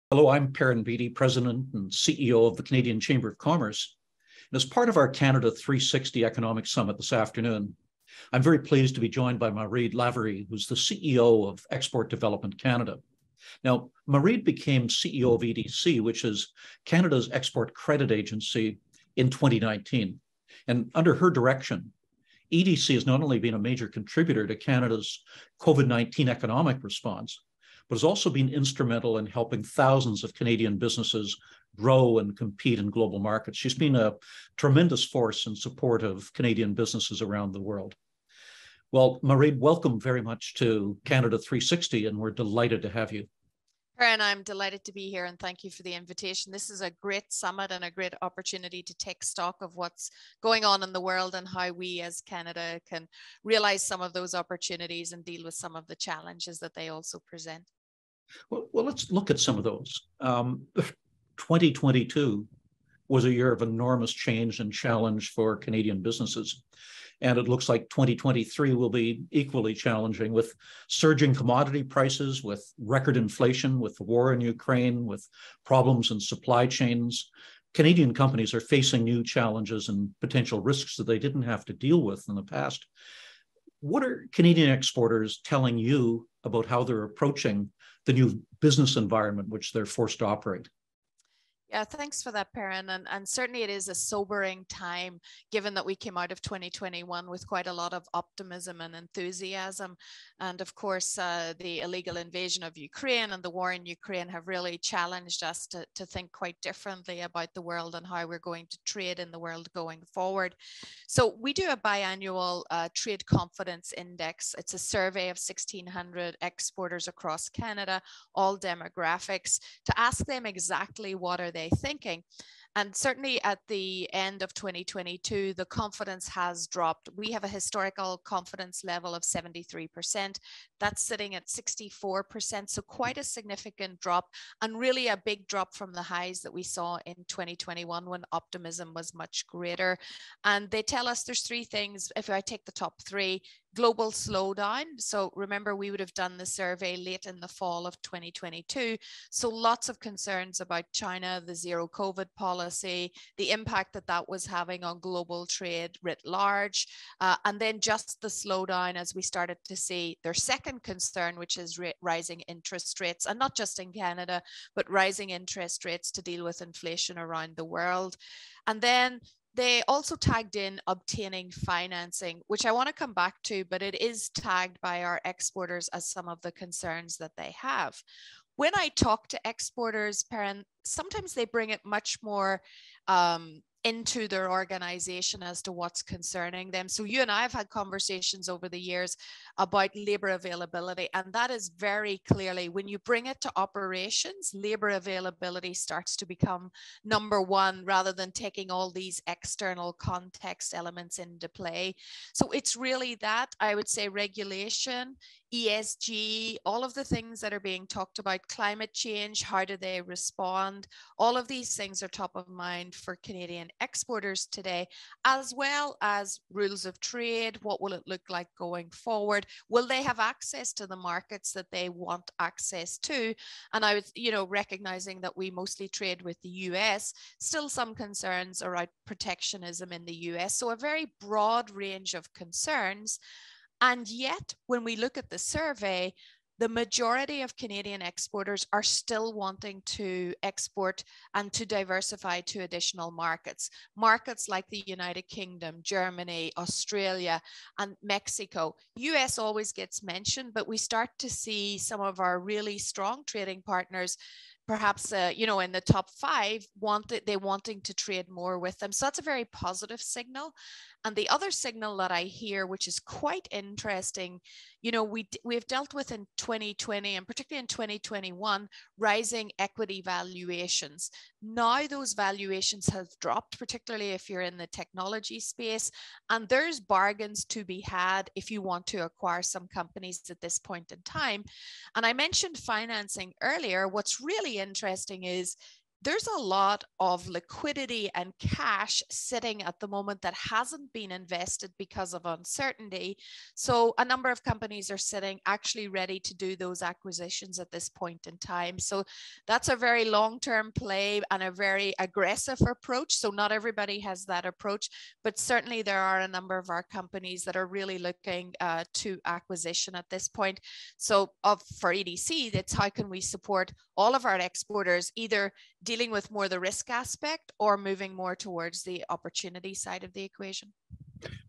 Hello, I'm Perrin Beatty, President and CEO of the Canadian Chamber of Commerce. And as part of our Canada 360 Economic Summit this afternoon, I'm very pleased to be joined by Marie Lavery, who's the CEO of Export Development Canada. Now, Marie became CEO of EDC, which is Canada's export credit agency, in 2019. And under her direction, EDC has not only been a major contributor to Canada's COVID-19 economic response, but has also been instrumental in helping thousands of Canadian businesses grow and compete in global markets. She's been a tremendous force in support of Canadian businesses around the world. Well, Marie, welcome very much to Canada 360, and we're delighted to have you. And I'm delighted to be here, and thank you for the invitation. This is a great summit and a great opportunity to take stock of what's going on in the world and how we as Canada can realize some of those opportunities and deal with some of the challenges that they also present. Well, let's look at some of those. 2022 was a year of enormous change and challenge for Canadian businesses. And it looks like 2023 will be equally challenging, with surging commodity prices, with record inflation, with the war in Ukraine, with problems in supply chains. Canadian companies are facing new challenges and potential risks that they didn't have to deal with in the past. What are Canadian exporters telling you about how they're approaching the new business environment which they're forced to operate? Yeah, thanks for that, Perrin. And certainly it is a sobering time, given that we came out of 2021 with quite a lot of optimism and enthusiasm. And of course, the illegal invasion of Ukraine and the war in Ukraine have really challenged us to think quite differently about the world and how we're going to trade in the world going forward. So we do a biannual trade confidence index. It's a survey of 1,600 exporters across Canada, all demographics, to ask them exactly what are they thinking. And certainly at the end of 2022, the confidence has dropped. We have a historical confidence level of 73%. That's sitting at 64%. So quite a significant drop, and really a big drop from the highs that we saw in 2021 when optimism was much greater. And they tell us there's three things. If I take the top three: global slowdown. So remember, we would have done the survey late in the fall of 2022. So lots of concerns about China, the zero COVID policy, the impact that that was having on global trade writ large, and then just the slowdown as we started to see their second concern, which is rising interest rates, and not just in Canada, but rising interest rates to deal with inflation around the world. And then they also tagged in obtaining financing, which I want to come back to, but it is tagged by our exporters as some of the concerns that they have. When I talk to exporters, Perrin, sometimes they bring it much more into their organization as to what's concerning them. So you and I have had conversations over the years about labor availability, and that is very clearly, when you bring it to operations, labor availability starts to become number one, rather than taking all these external context elements into play. So it's really that, I would say, regulation, ESG, all of the things that are being talked about, climate change, how do they respond? All of these things are top of mind for Canadian exporters today, as well as rules of trade. What will it look like going forward? Will they have access to the markets that they want access to? And I was, recognizing that we mostly trade with the US, still some concerns around protectionism in the US. So a very broad range of concerns. And yet, when we look at the survey, the majority of Canadian exporters are still wanting to export and to diversify to additional markets. Markets like the United Kingdom, Germany, Australia, and Mexico. US always gets mentioned, but we start to see some of our really strong trading partners, perhaps, in the top five, wanting to trade more with them. So that's a very positive signal. And the other signal that I hear, which is quite interesting, we've dealt with in 2020 and particularly in 2021, rising equity valuations. Now those valuations have dropped, particularly if you're in the technology space, and there's bargains to be had if you want to acquire some companies at this point in time. And I mentioned financing earlier. What's really interesting is there's a lot of liquidity and cash sitting at the moment that hasn't been invested because of uncertainty. So a number of companies are sitting actually ready to do those acquisitions at this point in time. So that's a very long-term play and a very aggressive approach. So not everybody has that approach, but certainly there are a number of our companies that are really looking to acquisition at this point. So for EDC, that's how can we support all of our exporters, either dealing with more the risk aspect or moving more towards the opportunity side of the equation.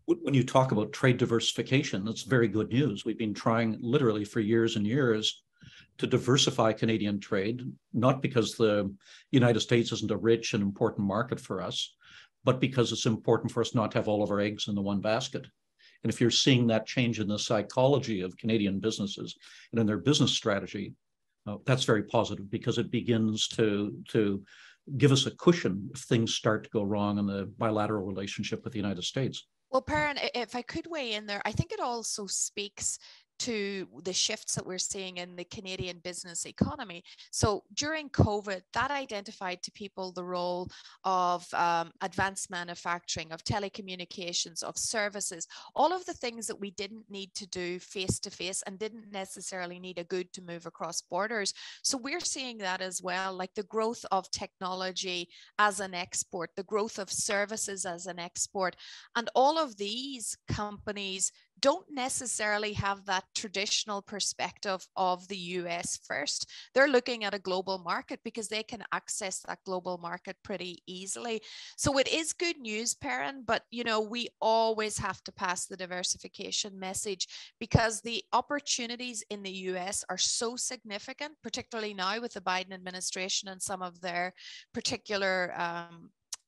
When you talk about trade diversification, that's very good news. We've been trying literally for years and years to diversify Canadian trade, not because the United States isn't a rich and important market for us, but because it's important for us not to have all of our eggs in the one basket. And if you're seeing that change in the psychology of Canadian businesses and in their business strategy, that's very positive, because it begins to give us a cushion if things start to go wrong in the bilateral relationship with the United States. Well, Perrin, if I could weigh in there, I think it also speaks to the shifts that we're seeing in the Canadian business economy. So during COVID, that identified to people the role of advanced manufacturing, of telecommunications, of services, all of the things that we didn't need to do face to face and didn't necessarily need a good to move across borders. So we're seeing that as well, like the growth of technology as an export, the growth of services as an export. And all of these companies don't necessarily have that traditional perspective of the US first. They're looking at a global market because they can access that global market pretty easily. So it is good news, Perrin, but we always have to pass the diversification message, because the opportunities in the US are so significant, particularly now with the Biden administration and some of their particular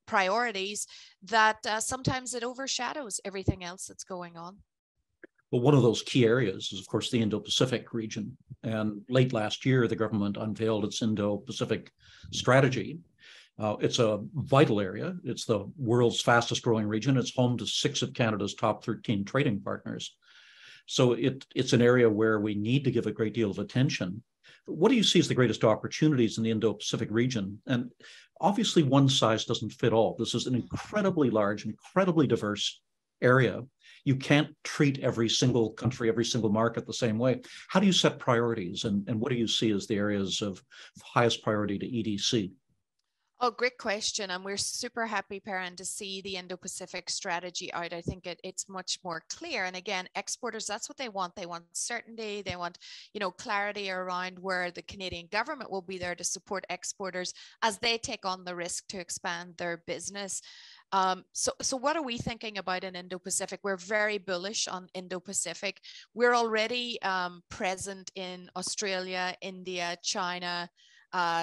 priorities, that sometimes it overshadows everything else that's going on. Well, one of those key areas is, of course, the Indo-Pacific region. And late last year, the government unveiled its Indo-Pacific strategy. It's a vital area. It's the world's fastest growing region. It's home to 6 of Canada's top 13 trading partners. So it's an area where we need to give a great deal of attention. What do you see as the greatest opportunities in the Indo-Pacific region? And obviously, one size doesn't fit all. This is an incredibly large, incredibly diverse area. You can't treat every single country, every single market the same way. How do you set priorities, and what do you see as the areas of highest priority to EDC? Oh, great question. And we're super happy, Perrin, to see the Indo-Pacific strategy out. I think it's much more clear. And again, exporters, that's what they want. They want certainty. They want, clarity around where the Canadian government will be there to support exporters as they take on the risk to expand their business. So what are we thinking about in Indo-Pacific? We're very bullish on Indo-Pacific. We're already present in Australia, India, China,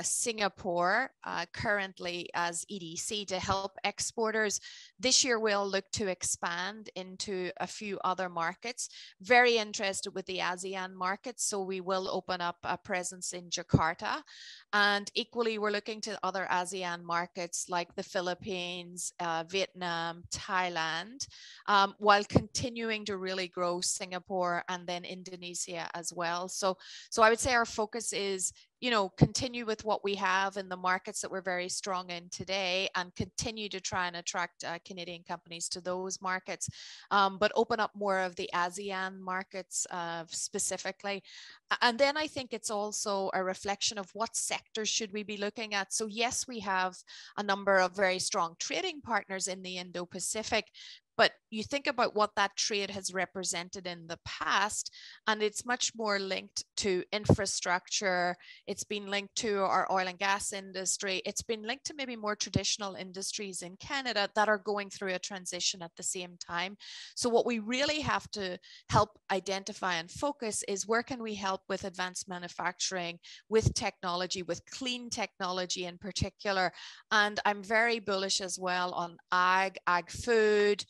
Singapore, currently as EDC to help exporters. This year, we'll look to expand into a few other markets. Very interested with the ASEAN markets, so we will open up a presence in Jakarta. And equally, we're looking to other ASEAN markets like the Philippines, Vietnam, Thailand, while continuing to really grow Singapore and then Indonesia as well. So I would say our focus is, continue with what we have in the markets that we're very strong in today, and continue to try and attract Canadian companies to those markets, but open up more of the ASEAN markets specifically. And then I think it's also a reflection of what sectors should we be looking at. So yes, we have a number of very strong trading partners in the Indo-Pacific, but you think about what that trade has represented in the past, and it's much more linked to infrastructure. It's been linked to our oil and gas industry. It's been linked to maybe more traditional industries in Canada that are going through a transition at the same time. So what we really have to help identify and focus is, where can we help with advanced manufacturing, with technology, with clean technology in particular. And I'm very bullish as well on ag food,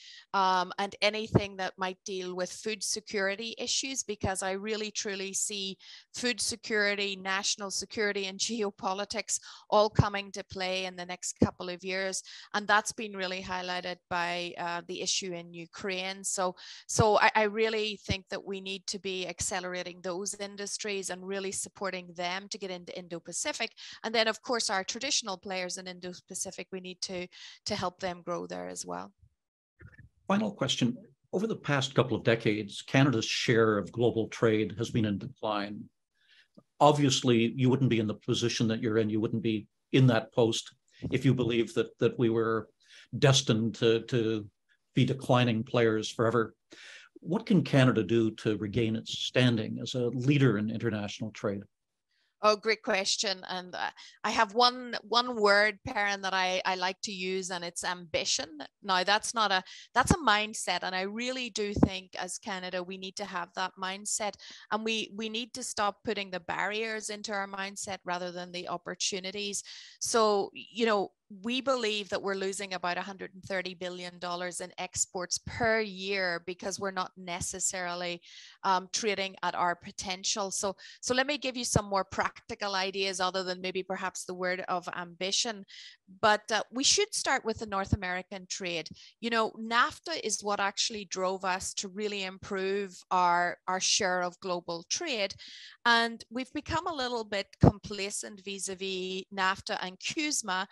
and anything that might deal with food security issues, because I really truly see food security, national security, and geopolitics all coming to play in the next couple of years. And that's been really highlighted by the issue in Ukraine. So I really think that we need to be accelerating those industries and really supporting them to get into Indo-Pacific. And then, of course, our traditional players in Indo-Pacific, we need to help them grow there as well. Final question. Over the past couple of decades, Canada's share of global trade has been in decline. Obviously, you wouldn't be in the position that you're in, you wouldn't be in that post if you believe that we were destined to be declining players forever. What can Canada do to regain its standing as a leader in international trade? Oh, great question. And I have one word, Perrin, that I like to use, and it's ambition. Now, that's a mindset. And I really do think as Canada, we need to have that mindset, and we need to stop putting the barriers into our mindset rather than the opportunities. So, we believe that we're losing about $130 billion in exports per year because we're not necessarily trading at our potential. So let me give you some more practical ideas other than maybe perhaps the word of ambition. But we should start with the North American trade. NAFTA is what actually drove us to really improve our share of global trade. And we've become a little bit complacent vis-a-vis NAFTA and CUSMA.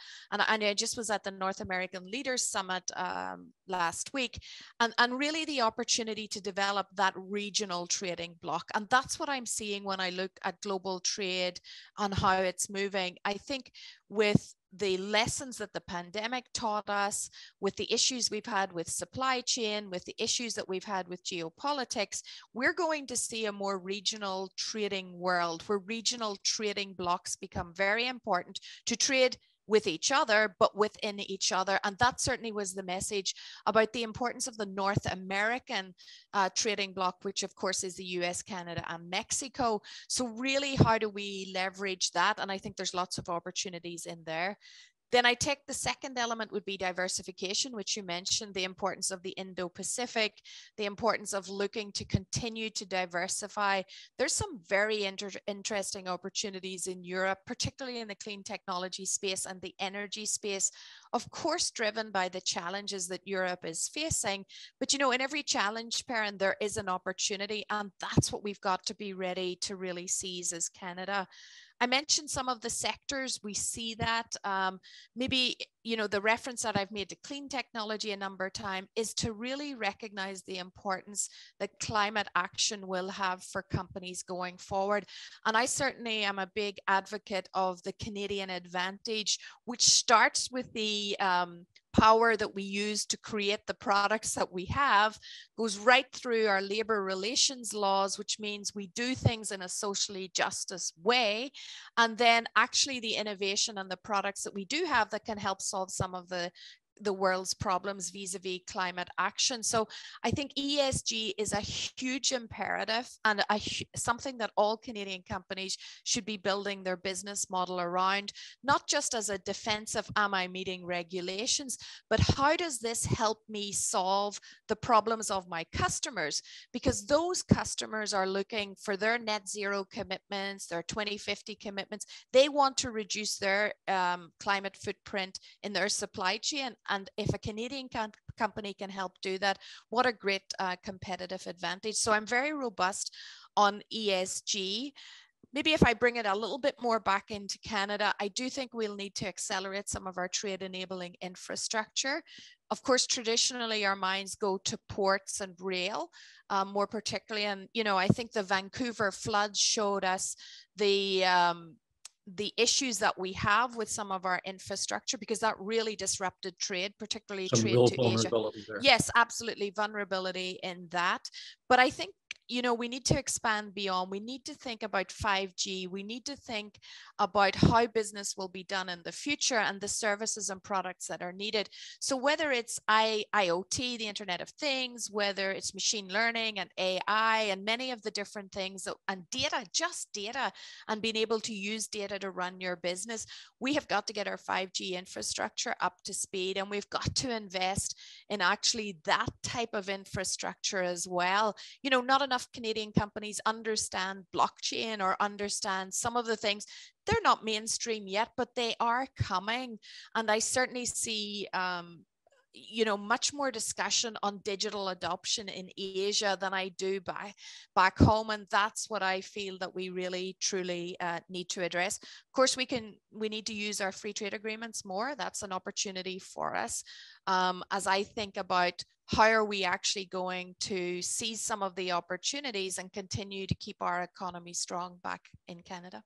And I just was at the North American Leaders Summit last week, and really the opportunity to develop that regional trading bloc. And that's what I'm seeing when I look at global trade and how it's moving. I think with the lessons that the pandemic taught us, with the issues we've had with supply chain, with the issues that we've had with geopolitics, we're going to see a more regional trading world where regional trading blocks become very important to trade with each other, but within each other. And that certainly was the message about the importance of the North American trading bloc, which of course is the US, Canada, and Mexico. So really, how do we leverage that? And I think there's lots of opportunities in there. Then I take the second element would be diversification, which you mentioned, the importance of the Indo-Pacific, the importance of looking to continue to diversify. There's some very interesting opportunities in Europe, particularly in the clean technology space and the energy space, of course, driven by the challenges that Europe is facing. But, in every challenge, Perrin, there is an opportunity, and that's what we've got to be ready to really seize as Canada. I mentioned some of the sectors we see that maybe, the reference that I've made to clean technology a number of times is to really recognize the importance that climate action will have for companies going forward. And I certainly am a big advocate of the Canadian advantage, which starts with the power that we use to create the products that we have, goes right through our labor relations laws, which means we do things in a socially justice way. And then actually the innovation and the products that we do have that can help solve some of the world's problems vis-a-vis climate action. So I think ESG is a huge imperative and something that all Canadian companies should be building their business model around, not just as a defense of am I meeting regulations, but how does this help me solve the problems of my customers? Because those customers are looking for their net zero commitments, their 2050 commitments. They want to reduce their climate footprint in their supply chain. And if a Canadian company can help do that, what a great competitive advantage. So I'm very robust on ESG. Maybe if I bring it a little bit more back into Canada, I do think we'll need to accelerate some of our trade enabling infrastructure. Of course, traditionally our minds go to ports and rail, more particularly. And, I think the Vancouver floods showed us the issues that we have with some of our infrastructure, because that really disrupted trade, particularly some trade real to Asia. vulnerability there. Yes, absolutely, vulnerability in that. But I think you know, we need to expand beyond. We need to think about 5G. We need to think about how business will be done in the future and the services and products that are needed. So whether it's IoT, the Internet of Things, whether it's machine learning and AI and many of the different things that, and data, just data, and being able to use data to run your business, we have got to get our 5G infrastructure up to speed, and we've got to invest in actually that type of infrastructure as well. You know, not enough Canadian companies understand blockchain or understand some of the things. They're not mainstream yet, but they are coming. And I certainly see you know, much more discussion on digital adoption in Asia than I do back home, and that's what I feel that we really truly need to address. Of course, we need to use our free trade agreements more. That's an opportunity for us. As I think about how are we actually going to seize some of the opportunities and continue to keep our economy strong back in Canada.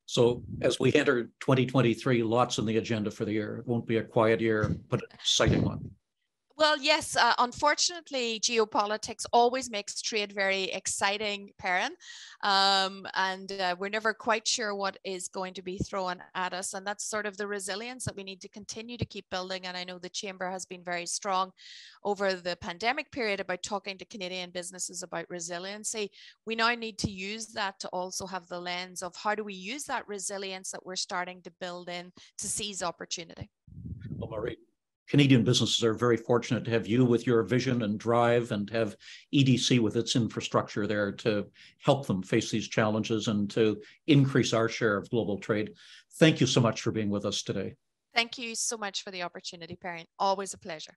So as we enter 2023, lots on the agenda for the year. It won't be a quiet year, but an exciting one. Well, yes, unfortunately, geopolitics always makes trade very exciting, Perrin. And we're never quite sure what is going to be thrown at us. And that's sort of the resilience that we need to continue to keep building. And I know the Chamber has been very strong over the pandemic period about talking to Canadian businesses about resiliency. We now need to use that to also have the lens of how do we use that resilience that we're starting to build in to seize opportunity. Well, Marie, Canadian businesses are very fortunate to have you with your vision and drive, and have EDC with its infrastructure there to help them face these challenges and to increase our share of global trade. Thank you so much for being with us today. Thank you so much for the opportunity, Perrin. Always a pleasure.